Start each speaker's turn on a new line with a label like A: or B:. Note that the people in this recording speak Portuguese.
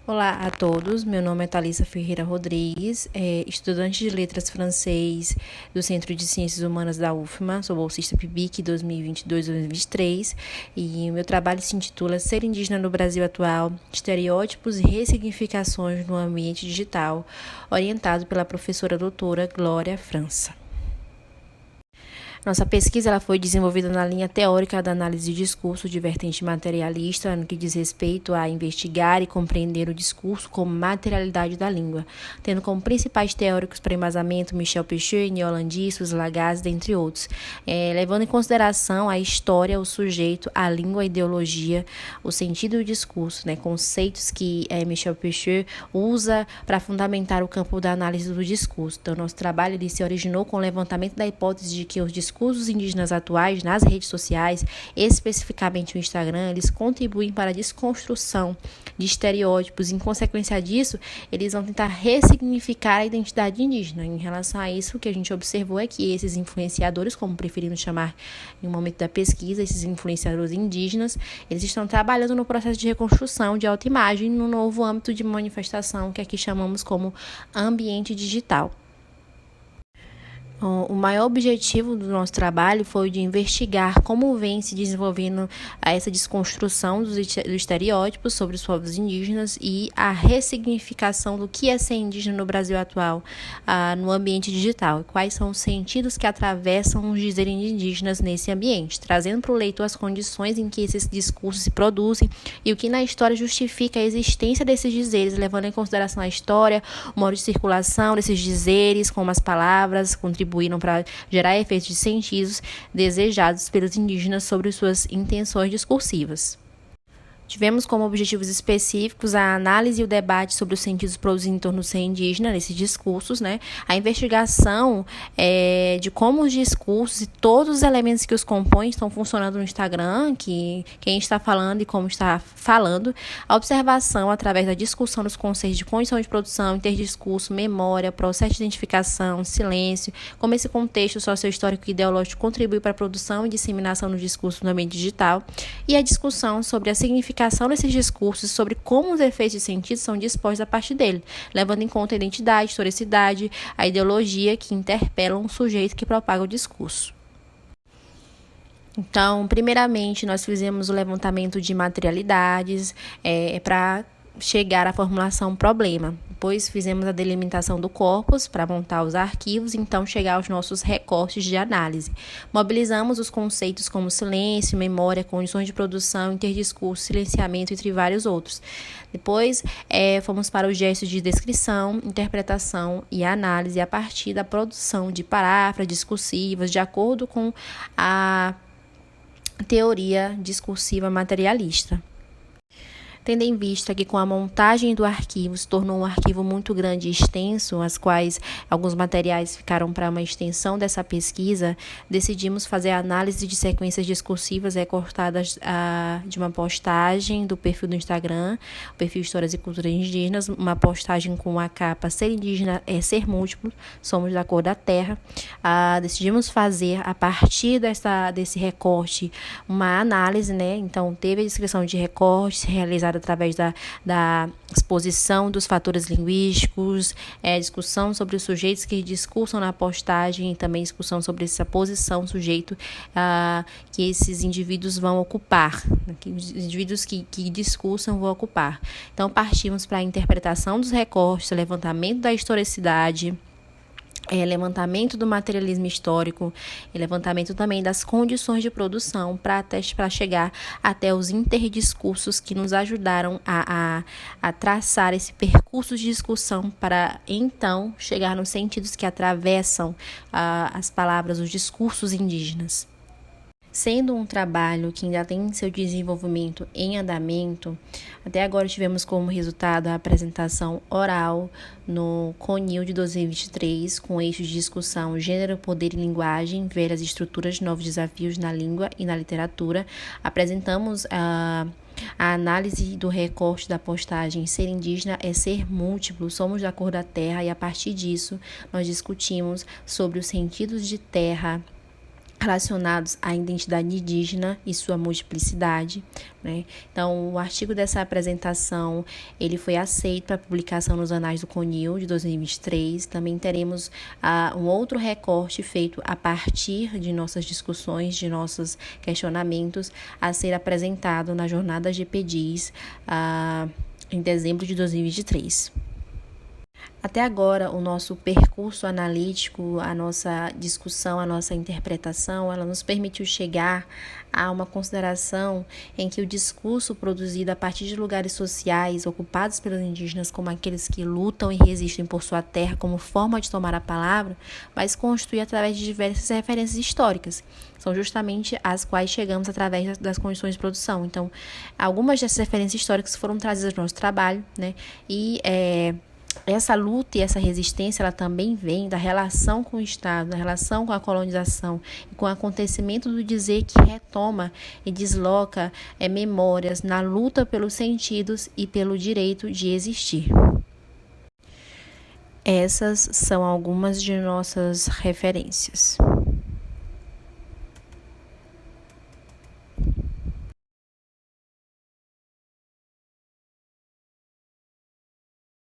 A: Olá a todos, meu nome é Thalissa Ferreira Rodrigues, estudante de Letras Francês do Centro de Ciências Humanas da UFMA, sou bolsista PIBIC 2022-2023 e o meu trabalho se intitula Ser Indígena no Brasil Atual, Estereótipos e Ressignificações no Ambiente Digital, orientado pela professora doutora Glória França. Nossa pesquisa ela foi desenvolvida na linha teórica da análise de discurso de vertente materialista, no que diz respeito a investigar e compreender o discurso como materialidade da língua, tendo como principais teóricos para embasamento Michel Pecheux, Neolandissos, Lagasse, dentre outros, levando em consideração a história, o sujeito, a língua, a ideologia, o sentido e o discurso, conceitos que Michel Pecheux usa para fundamentar o campo da análise do discurso. Então, nosso trabalho ele se originou com o levantamento da hipótese de que os discursos indígenas atuais nas redes sociais, especificamente o Instagram, eles contribuem para a desconstrução de estereótipos. Em consequência disso, eles vão tentar ressignificar a identidade indígena. Em relação a isso, o que a gente observou é que esses influenciadores, como preferimos chamar em um momento da pesquisa, esses influenciadores indígenas, eles estão trabalhando no processo de reconstrução de autoimagem no novo âmbito de manifestação que aqui chamamos como ambiente digital. O maior objetivo do nosso trabalho foi o de investigar como vem se desenvolvendo essa desconstrução dos estereótipos sobre os povos indígenas e a ressignificação do que é ser indígena no Brasil atual, no ambiente digital. Quais são os sentidos que atravessam os dizeres indígenas nesse ambiente, trazendo para o leitor as condições em que esses discursos se produzem e o que na história justifica a existência desses dizeres, levando em consideração a história, o modo de circulação desses dizeres, como as palavras contribuíram para gerar efeitos de sentidos desejados pelos indígenas sobre suas intenções discursivas. Tivemos como objetivos específicos a análise e o debate sobre os sentidos produzidos em torno do ser indígena, nesses discursos, a investigação de como os discursos e todos os elementos que os compõem estão funcionando no Instagram, que quem está falando e como está falando, a observação através da discussão dos conceitos de condição de produção, interdiscurso, memória, processo de identificação, silêncio, como esse contexto sociohistórico e ideológico contribui para a produção e disseminação do discurso no ambiente digital, e a discussão sobre a significação desses discursos, sobre como os efeitos de sentido são dispostos a partir dele, levando em conta a identidade, a historicidade, a ideologia que interpelam o sujeito que propaga o discurso. Então, primeiramente, nós fizemos o levantamento de materialidades para chegar à formulação problema. Depois fizemos a delimitação do corpus para montar os arquivos, então chegar aos nossos recortes de análise. Mobilizamos os conceitos como silêncio, memória, condições de produção, interdiscurso, silenciamento, entre vários outros. Depois fomos para os gestos de descrição, interpretação e análise a partir da produção de paráfrases discursivas de acordo com a teoria discursiva materialista. Tendo em vista que com a montagem do arquivo se tornou um arquivo muito grande e extenso, as quais alguns materiais ficaram para uma extensão dessa pesquisa, decidimos fazer a análise de sequências discursivas recortadas de uma postagem do perfil do Instagram, o perfil Histórias e Culturas Indígenas, uma postagem com a capa Ser Indígena é Ser Múltiplo, Somos da Cor da Terra. Decidimos fazer, a partir desse recorte, uma análise, então teve a descrição de recortes realizada através da exposição dos fatores linguísticos, discussão sobre os sujeitos que discursam na postagem e também discussão sobre essa posição sujeito que esses indivíduos vão ocupar, que os indivíduos que discursam vão ocupar. Então, partimos para a interpretação dos recortes, levantamento da historicidade, levantamento do materialismo histórico e levantamento também das condições de produção para chegar até os interdiscursos que nos ajudaram a traçar esse percurso de discussão para, então, chegar nos sentidos que atravessam as palavras, os discursos indígenas. Sendo um trabalho que ainda tem seu desenvolvimento em andamento, até agora tivemos como resultado a apresentação oral no CONIL de 2023, com eixos de discussão Gênero, Poder e Linguagem, Velhas Estruturas, Novos Desafios na Língua e na Literatura. Apresentamos a análise do recorte da postagem Ser Indígena é Ser Múltiplo, Somos da Cor da Terra, e a partir disso nós discutimos sobre os sentidos de terra, relacionados à identidade indígena e sua multiplicidade, né? Então, o artigo dessa apresentação, ele foi aceito para publicação nos Anais do CONIL de 2023. Também teremos um outro recorte feito a partir de nossas discussões, de nossos questionamentos, a ser apresentado na Jornada GPDIS em dezembro de 2023. Até agora, o nosso percurso analítico, a nossa discussão, a nossa interpretação, ela nos permitiu chegar a uma consideração em que o discurso produzido a partir de lugares sociais ocupados pelos indígenas, como aqueles que lutam e resistem por sua terra como forma de tomar a palavra, vai se construir através de diversas referências históricas. São justamente as quais chegamos através das condições de produção. Então, algumas dessas referências históricas foram trazidas no nosso trabalho, né? E essa luta e essa resistência, ela também vem da relação com o Estado, da relação com a colonização e com o acontecimento do dizer que retoma e desloca memórias na luta pelos sentidos e pelo direito de existir. Essas são algumas de nossas referências.